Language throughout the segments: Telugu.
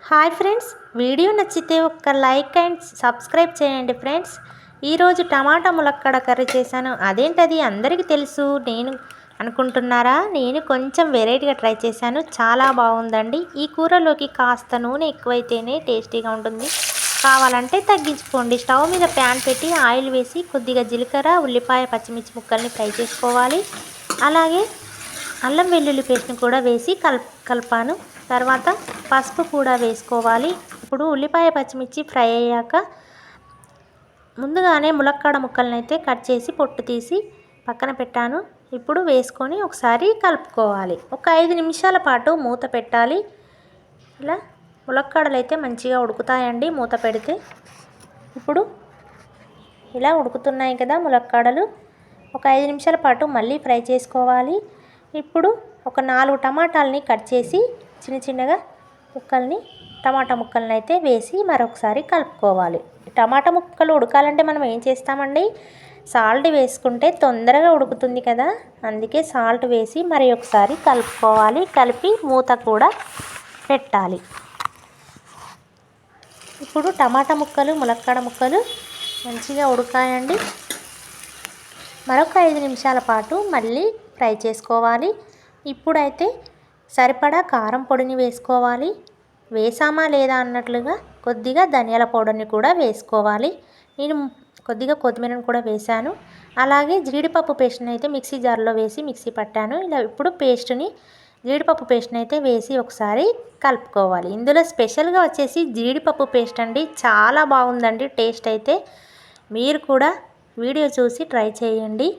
హాయ్ ఫ్రెండ్స్, వీడియో నచ్చితే ఒక లైక్ అండ్ సబ్స్క్రైబ్ చేయండి ఫ్రెండ్స్. ఈరోజు టమాటా ములక్కాడ కర్రీ చేశాను. అదేంటది అందరికీ తెలుసు నేను అనుకుంటున్నారా? నేను కొంచెం వెరైటీగా ట్రై చేశాను. చాలా బాగుందండి. ఈ కూరలోకి కాస్త నూనె ఎక్కువైతేనే టేస్టీగా ఉంటుంది. కావాలంటే తగ్గించుకోండి. స్టవ్ మీద ప్యాన్ పెట్టి ఆయిల్ వేసి కొద్దిగా జీలకర్ర, ఉల్లిపాయ, పచ్చిమిర్చి ముక్కల్ని ఫ్రై చేసుకోవాలి. అలాగే అల్లం వెల్లుల్లి పేస్ట్ని కూడా వేసి కలిపాను. తర్వాత పసుపు కూడా వేసుకోవాలి. ఇప్పుడు ఉల్లిపాయ, పచ్చిమిర్చి ఫ్రై అయ్యాక ముందుగానే ములక్కాడ ముక్కలను అయితే కట్ చేసి పొట్టు తీసి పక్కన పెట్టాను. ఇప్పుడు వేసుకొని ఒకసారి కలుపుకోవాలి. ఒక 5 నిమిషాల పాటు మూత పెట్టాలి. ఇలా ములక్కాడలు అయితే మంచిగా ఉడుకుతాయండి మూత పెడితే. ఇప్పుడు ఇలా ఉడుకుతున్నాయి కదా ములక్కాడలు. ఒక 5 నిమిషాల పాటు మళ్ళీ ఫ్రై చేసుకోవాలి. ఇప్పుడు ఒక 4 టమాటాలని కట్ చేసి చిన్నగా టమాటా ముక్కల్ని అయితే వేసి మరొకసారి కలుపుకోవాలి. టమాటా ముక్కలు ఉడకాలంటే మనం ఏం చేస్తామండి, సాల్ట్ వేసుకుంటే తొందరగా ఉడుకుతుంది కదా, అందుకే సాల్ట్ వేసి మరి ఒకసారి కలుపుకోవాలి. కలిపి మూత కూడా పెట్టాలి. ఇప్పుడు టమాటా ముక్కలు, ములక్కాడ ముక్కలు మంచిగా ఉడకాయండి. మరొక 5 నిమిషాల పాటు మళ్ళీ ఫ్రై చేసుకోవాలి. ఇప్పుడైతే సరిపడా కారం పొడిని వేసుకోవాలి. వేసామా లేదా అన్నట్లుగా కొద్దిగా ధనియాల పౌడర్ని కూడా వేసుకోవాలి. నేను కొద్దిగా కొత్తిమీరను కూడా వేశాను. అలాగే జీడిపప్పు పేస్ట్ని అయితే మిక్సీ జార్లో వేసి మిక్సీ పట్టాను. ఇలా ఇప్పుడు జీడిపప్పు పేస్ట్ని అయితే వేసి ఒకసారి కలుపుకోవాలి. ఇందులో స్పెషల్గా వచ్చేసి జీడిపప్పు పేస్ట్ అండి. చాలా బాగుందండి టేస్ట్ అయితే. మీరు కూడా వీడియో చూసి ట్రై చేయండి.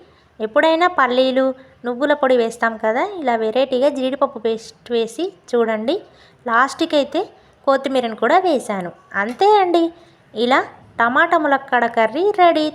ఎప్పుడైనా పల్లీలు, నువ్వుల పొడి వేస్తాం కదా, ఇలా వెరైటీగా జీడిపప్పు పేస్ట్ వేసి చూడండి. లాస్ట్కి అయితే కొత్తిమీరను కూడా వేశాను. అంతే అండి, ఇలా టమాటా ములక్కాడ కర్రీ రెడీ.